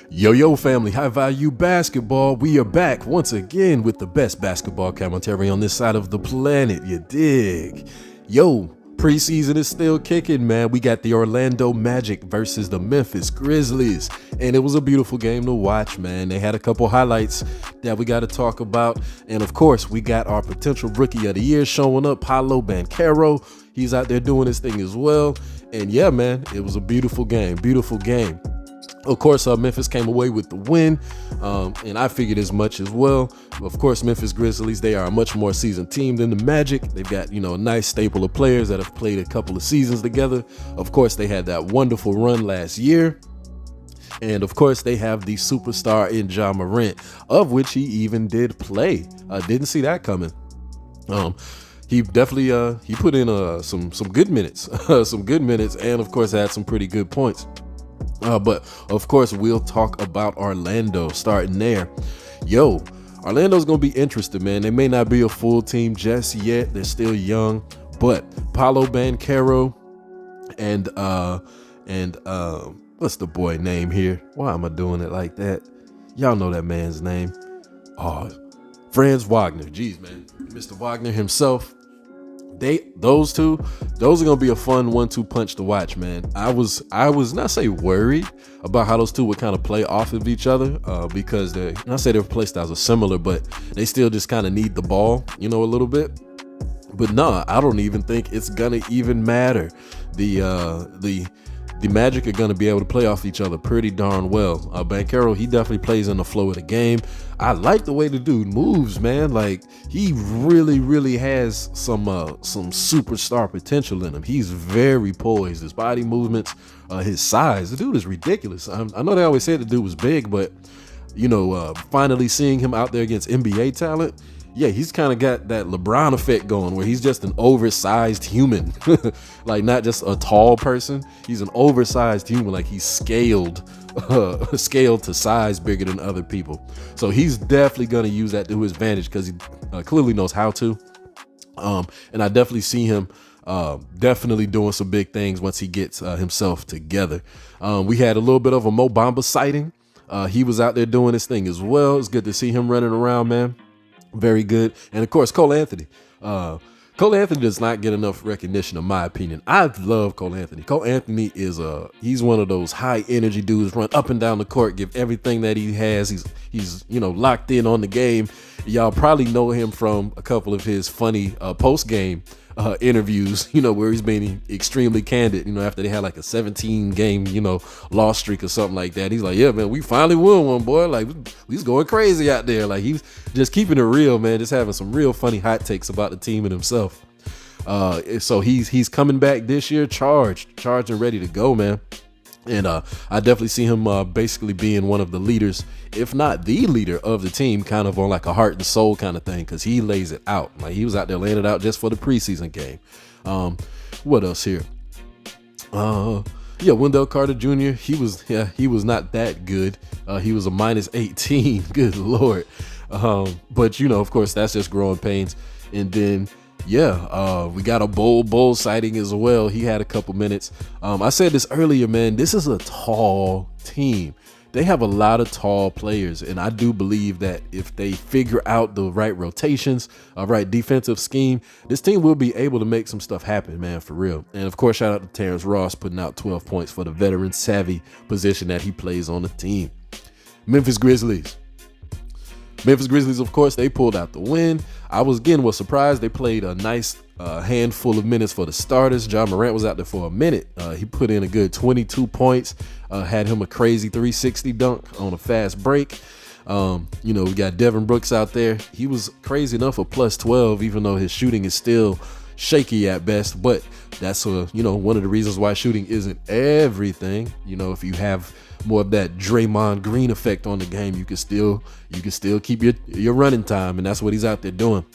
Yo, family, high value basketball. We are back once again with the best basketball commentary on this side of the planet. You dig? Yo, preseason is still kicking, man. We got the Orlando Magic versus the Memphis Grizzlies, and it was a beautiful game to watch, man. They had a couple highlights that we got to talk about, and of course, we got our potential rookie of the year showing up, Paolo Banchero. He's out there doing his thing as well, and yeah, man, it was a beautiful game. Of course, Memphis came away with the win, and I figured as much as well. Of course, Memphis Grizzlies, they are a much more seasoned team than the Magic. They've got, a nice staple of players that have played a couple of seasons together. Of course, they had that wonderful run last year. And of course, they have the superstar in Ja Morant, of which he even did play. Didn't see that coming. He definitely he put in some good minutes, and of course had some pretty good points. But of course, we'll talk about Orlando starting there. Orlando's going to be interesting, man. They may not be a full team just yet. They're still young, but Paolo Banchero and what's the boy name here? Why am I doing it like that? Y'all know that man's name. Franz Wagner. Jeez, man. Mr. Wagner himself. Those are gonna be a fun 1-2 punch to watch, man. I was not say worried about how those two would kind of play off of each other, because I say their play styles are similar, but they still just kind of need the ball, a little bit. But nah, I don't even think it's gonna even matter. The Magic are going to be able to play off each other pretty darn well. Banchero, he definitely plays in the flow of the game. I like the way the dude moves, man. Like, he really, really has some superstar potential in him. He's very poised. His body movements, his size. The dude is ridiculous. I know they always said the dude was big, but, finally seeing him out there against NBA talent, yeah, he's kind of got that LeBron effect going where he's just an oversized human, like not just a tall person. He's an oversized human, like he's scaled to size bigger than other people. So he's definitely going to use that to his advantage because he clearly knows how to. And I definitely see him definitely doing some big things once he gets himself together. We had a little bit of a Mo Bamba sighting. He was out there doing his thing as well. It's good to see him running around, man. Very good. And of course, Cole Anthony. Cole Anthony does not get enough recognition, in my opinion. I love Cole Anthony. Cole Anthony he's one of those high energy dudes, run up and down the court, give everything that he has. He's locked in on the game. Y'all probably know him from a couple of his funny post game interviews, where he's being extremely candid, after they had like a 17 game, loss streak or something like that. He's like, yeah, man, we finally won one, boy. Like, he's going crazy out there. Like, he's just keeping it real, man. Just having some real funny hot takes about the team and himself. So he's coming back this year, charged and ready to go, man. And I definitely see him basically being one of the leaders, if not the leader of the team, kind of on like a heart and soul kind of thing, because he lays it out. Like, he was out there laying it out just for the preseason game. What else here? Wendell Carter Jr., he was not that good. He was a -18. Good Lord. But of course, that's just growing pains. And then we got a Bull sighting as well. He had a couple minutes. I said this earlier, man. This is a tall team. They have a lot of tall players, and I do believe that if they figure out the right rotations, right defensive scheme, this team will be able to make some stuff happen, man, for real. And of course, shout out to Terrence Ross putting out 12 points for the veteran savvy position that he plays on the team. Memphis Grizzlies, of course, they pulled out the win. I was surprised. They played a nice handful of minutes for the starters. Ja Morant was out there for a minute. He put in a good 22 points, had him a crazy 360 dunk on a fast break. We got Devin Brooks out there. He was crazy enough for +12, even though his shooting is still shaky at best. But that's one of the reasons why shooting isn't everything. If you have more of that Draymond Green effect on the game, you can still keep your running time, and that's what he's out there doing.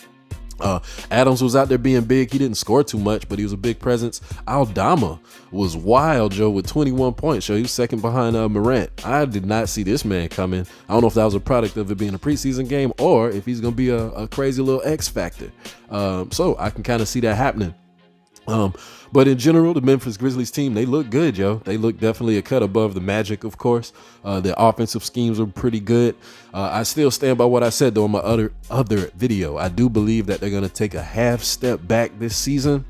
Adams was out there being big. He didn't score too much, but he was a big presence. Aldama was wild, Joe, with 21 points. So he was second behind Morant. I did not see this man coming. I don't know if that was a product of it being a preseason game or if he's going to be a crazy little X factor. So I can kind of see that happening. But in general, the Memphis Grizzlies team, they look good, yo. They look definitely a cut above the Magic, of course. Their offensive schemes are pretty good. I still stand by what I said, though, in my other video. I do believe that they're going to take a half step back this season,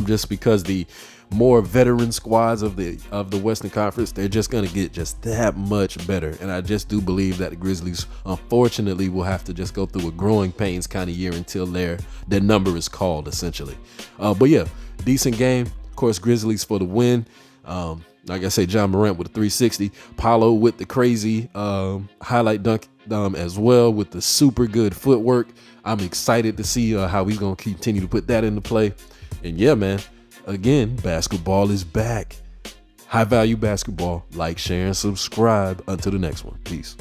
just because the more veteran squads of the Western Conference, they're just going to get just that much better. And I just do believe that the Grizzlies, unfortunately, will have to just go through a growing pains kind of year until their number is called, essentially. But yeah, decent game. Of course, Grizzlies for the win. Like I say, John Morant with a 360. Paolo with the crazy highlight dunk as well, with the super good footwork. I'm excited to see how he's going to continue to put that into play. And yeah, man, again, basketball is back. High value basketball. Like, share, and subscribe. Until the next one. Peace.